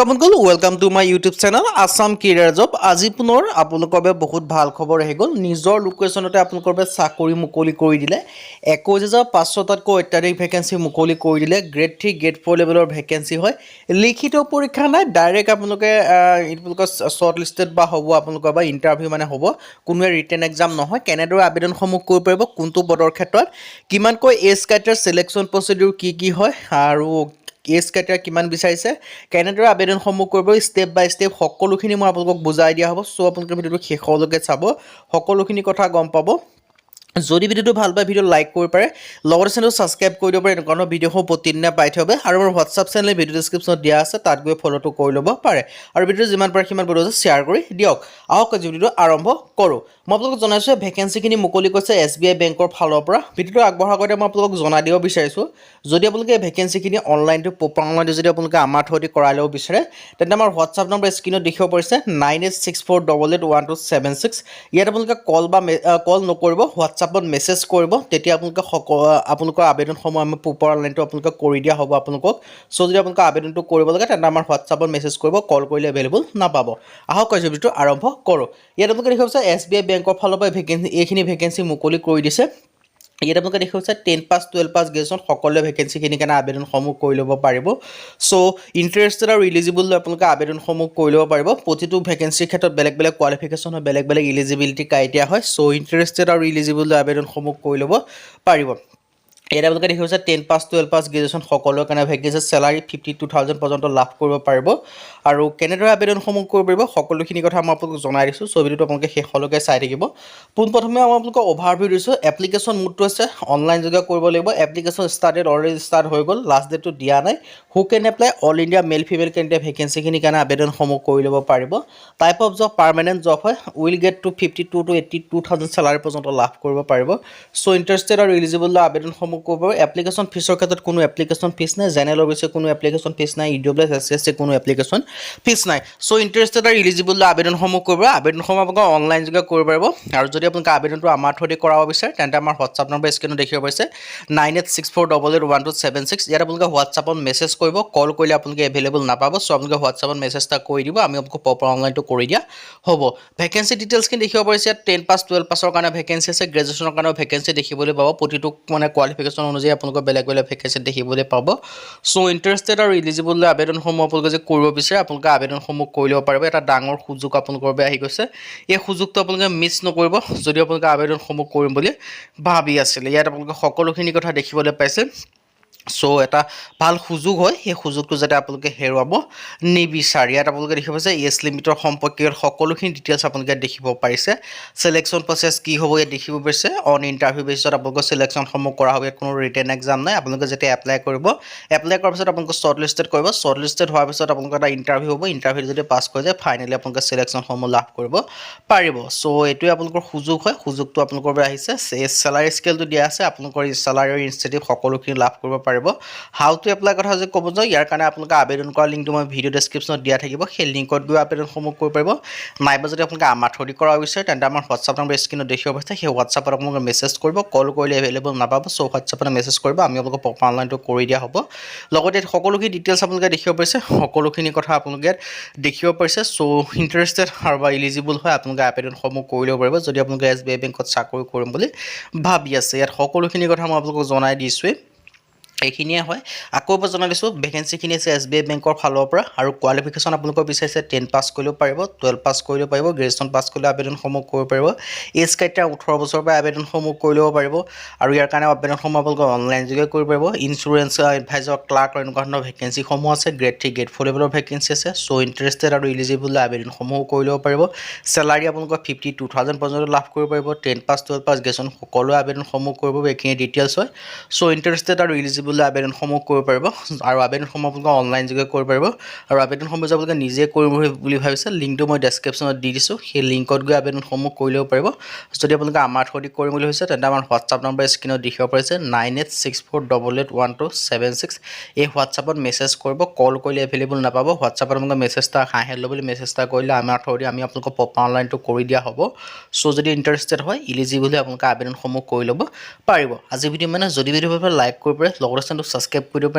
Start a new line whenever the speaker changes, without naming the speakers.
নমস্কাৰ welcome to my YouTube channel Assam career job আজি পুনৰ আপোনালোকৰ বাবে বহুত ভাল খবৰ আহি গ'ল নিজৰ লোকেশ্যনতে আপোনালোকৰ বাবে চাকৰি মুকলি কৰি দিলে 21500তকৈ অত্যাধিক ভেকেন্সি মুকলি কৰি দিলে গ্ৰেড 3 গ্ৰেড 4 লেভেলৰ ভেকেন্সি হয় লিখিত পৰীক্ষা নাই ডাইৰেক্ট আপোনালোকে শৰ্ট লিষ্টেড বা হ'ব আপোনালোকৰ বা ইন্টাৰভিউ মানে হ'ব কোনো ৰিটেন এক্সাম নহয় কেনেদৰে আবেদনসমূহ কৰিব পাৰিব কোনটো পদৰ ক্ষেত্ৰত কিমানকৈ এজ ক্ৰাইটেৰিয়া সিলেকশ্যন প্ৰচিডিউৰ কি হয় আৰু এজ ক্ৰাইটেৰিয়া কিমান বিচাৰিছে কেনেদৰে আবেদনসমূহ কৰিব ষ্টেপ বাই ষ্টেপ সকলোখিনি মই আপোনালোকক বুজাই দিয়া হ'ব সো আপোনালোকে ভিডিওটো শেষলৈকে চাব সকলোখিনি কথা গম পাব যদি ভিডিওটো ভাল পায় ভিডিও লাইক কৰিব পাৰে লগতে চেনেলটো সাবস্ক্ৰাইব কৰি দিব পাৰে এনেকুৱা ভিডিঅ'সমূহ প্ৰতিদিনে পাই থবে আৰু মোৰ হোৱাটছআপ চেনেল ভিডিও ডেসক্ৰিপচনত দিয়া আছে তাত গৈ ফলোটো কৰি ল'ব পাৰে আৰু ভিডিও যিমান পাৰে সিমান ভিডিও শ্বেয়াৰ কৰি দিয়ক আহক আজি ভিডিওটো আৰম্ভ কৰোঁ মই আপোনালোকক জনাইছো ভেকেন্সিখিনি মুকলি কৰিছে SBI বেংকৰ ফালৰ পৰা ভিডিওটো আগবঢ়াৰ আগতে মই আপোনালোকক জনাই দিব বিচাৰিছো যদি আপোনালোকে ভেকেন্সিখিনি অনলাইনটো প্ৰপাৰ অনলাইনটো যদি আপোনালোকে আমাৰ থ্ৰুদি কৰাই ল'ব বিচাৰে তেন্তে আমাৰ হোৱাটছআপ নম্বৰ স্ক্ৰীনত দেখিব পাৰিছে 9864881276 ইয়াত আপোনালোকে কল নকৰিব হোৱাটছআপত মেছেজ কৰিব তেতিয়া আপোনালোকৰ আবেদনসমূহ আমি প্ৰপাৰ অনলাইনটো আপোনালোকে কৰি দিয়া হ'ব আপোনালোকক সো যদি আপোনালোকে আবেদনটো কৰিব লাগে তেন্তে আমাৰ হোৱাটছআপত মেছেজ কৰিব কল কৰিলে এভেইলেবল নাপাব আহক আজি ভিডিওটো আৰম্ভ কৰোঁ ইয়াত আপোনালোকে দেখিব পাৰিছে SBI বেংকৰ ফালৰ পৰা এইখিনি ভেকেন্সি মুকলি কৰি দিছে ইয়াত আপোনালোকে দেখিব পাৰিছে 10 পাছ 12 পাছ গ্ৰেজুৱেশ্যন সকলোৱে ভেকেন্সিখিনি কাৰণে আবেদনসমূহ কৰি ল'ব পাৰিব সো ইণ্টাৰেষ্টেড আৰু ইলিজিবল আপোনালোকে আবেদনসমূহ কৰি ল'ব পাৰিব প্ৰতিটো ভেকেন্সিৰ ক্ষেত্ৰত বেলেগ বেলেগ কোৱালিফিকেশ্যন হয় বেলেগ বেলেগ ইলিজিবিলিটি ক্ৰাইটেৰিয়া হয় সো ইণ্টাৰেষ্টেড আৰু ইলিজিবল আবেদনসমূহ কৰি ল'ব পাৰিব ইয়াত আপোনালোকে দেখিব পাৰিছে 10 পাছ 12 পাছ গ্ৰেজুৱেশ্যন সকলোৰে কাৰণে ভেকেন্সি চেলাৰী 52000 পৰ্যন্ত লাভ কৰিব পাৰিব আৰু কেনেদৰে আবেদনসমূহ কৰিব পাৰিব সকলোখিনি কথা মই আপোনালোকক জনাই দিছোঁ সো ভিডিওটো আপোনালোকে শেষলৈকে চাই থাকিব পোনপ্ৰথমে মই আপোনালোকক অভাৰভিউ দিছোঁ এপ্লিকেশ্যন মোডটো আছে অনলাইন যোগে কৰিব লাগিব এপ্লিকেশ্যন অলৰেডি ষ্টাৰ্ট হৈ গ'ল লাষ্ট ডেটটো দিয়া নাই who can apply all India male female candidate ভেকেন্সিখিনিৰ কাৰণে আবেদনসমূহ কৰি ল'ব পাৰিব type of job permanent job হয় will get to 52 to 82000 salary পৰ্যন্ত লাভ কৰিব পাৰিব সো ইণ্টাৰেষ্টেড আৰু ইলিজিবল আবেদনসমূহ কৰিব এপ্লিকেশ্যন ফিছৰ ক্ষেত্ৰত কোনো এপ্লিকেশ্যন ফিছ নাই জেনেৰেল অফিচৰ কোনো এপ্লিকেশ্যন ফিছ নাই ইডব্লিউএছ SC কোনো এপ্লিকেশ্যন ফিছ নাই সো ইণ্টাৰেষ্টেড আৰু ইলিজিবল আবেদনসমূহ কৰিব আবেদনসমূহ আপোনালোকে অনলাইন যোগে কৰিব পাৰিব আৰু যদি আপোনালোকে আবেদনটো আমাৰ থ্ৰুদি কৰাব বিচাৰে তেন্তে আমাৰ হোৱাটছআপ নম্বৰ স্ক্ৰীনত দেখিব পাৰিছে 9864881276 ইয়াত আপোনালোকে হোৱাটছআপত মেছেজ কৰিব কল কৰিলে আপোনালোকে এভেইলেবল নাপাব সো আপোনালোকে হোৱাটছআপত মেছেজ এটা কৰি দিব আমি আপোনালোকক প্ৰপাৰ অনলাইনটো কৰি দিয়া হ'ব ভেকেন্সি ডিটেইলছখিনি দেখিব পাৰিছে 10 পাছ 12 পাছৰ কাৰণে ভেকেন্সি আছে গ্ৰেজুৱেশ্যনৰ কাৰণে ভেকেন্সি দেখিবলৈ পাব প্ৰতিটো মানে কোৱালিফিকেশ্যন অনুযায়ী আপোনালোকৰ বেলেগ বেলেগ ভেকেন্সি দেখিবলৈ পাব সো ইণ্টাৰেষ্টেড আৰু ইলিজিবল আবেদনসমূহ আপোনালোকে যে কৰিব বিচাৰে আপোনালোকে আবেদনসমূহ কৰি ল'ব পাৰিব এটা ডাঙৰ সুযোগ আপোনালোকৰ বাবে আহি গৈছে এই সুযোগটো আপোনালোকে মিছ নকৰিব যদি আপোনালোকে আবেদনসমূহ কৰিম বুলি ভাবি আছিলে ইয়াত আপোনালোকে সকলোখিনি কথা দেখিবলৈ পাইছে সো এটা ভাল সুযোগ হয় এই সুযোগটো যাতে আপোনালোকে হেৰুৱাব নিবিচাৰে ইয়াত আপোনালোকে দেখিব পাৰিছে এজ লিমিটৰ সম্পৰ্কীয় সকলোখিনি ডিটেইলছ আপোনালোকে দেখিব পাৰিছে সিলেকশ্যন প্ৰচেছ কি হ'ব ইয়াত দেখিব পাৰিছে অন ইণ্টাৰভিউ বেচিছত আপোনালোকৰ সিলেকশ্যনসমূহ কৰা হ'ব ইয়াত কোনো ৰিটেন এক্সাম নাই আপোনালোকে যেতিয়া এপ্লাই কৰাৰ পিছত আপোনালোকে শৰ্ট লিষ্টেড কৰিব শৰ্ট লিষ্টেড হোৱাৰ পিছত আপোনালোকৰ এটা ইণ্টাৰভিউ হ'ব ইণ্টাৰভিউ যদি পাছ কৰি যায় ফাইনেলি আপোনালোকে সিলেকশ্যনসমূহ লাভ কৰিব পাৰিব সো এইটোৱে আপোনালোকৰ সুযোগ হয় সুযোগটো আপোনালোকৰ বাবে আহিছে চেলাৰী স্কেলটো দিয়া আছে আপোনালোকৰ চেলাৰী ইনচেন্টিভ সকলোখিনি লাভ কৰিব পাৰিব হাউ টু এপ্লাই কথা যে ক'ব যাওঁ ইয়াৰ কাৰণে আপোনালোকে আবেদন কৰা লিংকটো মই ভিডিও ডেসক্ৰিপচনত দিয়া থাকিব সেই লিংকত গৈ আবেদনসমূহ কৰিব পাৰিব নাইবা যদি আপোনালোকে আমাৰ থ্ৰুদি কৰা বিচাৰে তেন্তে আমাৰ হোৱাটছআপ নম্বৰ স্ক্ৰীনত দেখিব পাৰিছে সেই হোৱাটছআপত আপোনালোকে মেছেজ কৰিব কল কৰিলে এভেইলেবল নাপাব সো হোৱাটছআপত মেছেজ কৰিব আমি আপোনালোকক প্ৰপাৰ অনলাইনটো কৰি দিয়া হ'ব লগতে সকলোখিনি ডিটেইলছ আপোনালোকে দেখিব পাৰিছে সকলোখিনি কথা আপোনালোকে দেখিব পাৰিছে সো ইণ্টাৰেষ্টেড আৰু বা ইলিজিবল হয় আপোনালোকে আবেদনসমূহ কৰি ল'ব পাৰিব যদি আপোনালোকে SBI বেংকত চাকৰি কৰিম বুলি ভাবি আছে ইয়াত সকলোখিনি কথা মই আপোনালোকক জনাই দিছোঁৱেই এইখিনিয়ে হয় আকৌ এবাৰ জনাই দিছোঁ ভেকেন্সিখিনি আছে SBI বেংকৰ ফালৰ পৰা আৰু কোৱালিফিকেশ্যন আপোনালোকৰ বিচাৰিছে 10 পাছ কৰিব পাৰিব 12 পাছ কৰিব পাৰিব গ্ৰেজুৱেশ্যন পাছ কৰিলে আবেদনসমূহ কৰিব পাৰিব এজ ক্ৰাইটেৰিয়া 18 বছৰৰ পৰা আবেদনসমূহ কৰি ল'ব পাৰিব আৰু ইয়াৰ কাৰণে আবেদনসমূহ আপোনালোকে অনলাইন যোগে কৰিব পাৰিব ইঞ্চুৰেঞ্চ এডভাইজৰ ক্লাৰ্ক আৰু এনেকুৱা ধৰণৰ ভেকেন্সিসমূহ আছে গ্ৰেড 3 গ্ৰেড 4 লেভেলৰ ভেকেন্সি আছে সো ইণ্টাৰেষ্টেড আৰু ইলিজিবল আবেদনসমূহ কৰি ল'ব পাৰিব চেলাৰী আপোনালোকৰ 52000 পৰ্যন্ত লাভ কৰিব পাৰিব 10 পাছ 12 পাছ গ্ৰেজুৱেশ্যন সকলোৱে আবেদনসমূহ কৰিব এইখিনি ডিটেইলছ হয় সো ইণ্টাৰেষ্টেড আৰু ইলিজিবল আবেদনসমূহ কৰিব পাৰিব আৰু আবেদনসমূহ আপোনালোকে অনলাইন যোগে কৰিব পাৰিব আৰু আবেদনসমূহ যে আপোনালোকে নিজে কৰিম বুলি ভাবিছে লিংকটো মই ডেসক্ৰিপচনত দি দিছোঁ সেই লিংকত গৈ আবেদনসমূহ কৰি ল'ব পাৰিব যদি আপোনালোকে আমাৰ থ্ৰুদি কৰিম বুলি ভাবিছে তেন্তে আমাৰ হোৱাটছআপ নম্বৰ স্ক্ৰীনত দেখিব পাৰিছে 9864881276 এই হোৱাটছআপত মেছেজ কৰিব কল কৰিলে এভেইলেবল নাপাব হোৱাটছআপত আপোনালোকে মেছেজ এটা হাই হেল্ল' বুলি মেছেজ এটা কৰিলে আমাৰ থ্ৰুদি আমি আপোনালোকক প্ৰপাৰ অনলাইনটো কৰি দিয়া হ'ব সো যদি ইণ্টাৰেষ্টেড হয় ইলিজিবল হয় আপোনালোকে আবেদনসমূহ কৰি ল'ব পাৰিব আজি ভিডিও মানে যদি ভিডিও ভাল লাইক কৰিব পাৰে লগতে চেনেলটো সাবস্ক্ৰাইব কৰি দিব পাৰে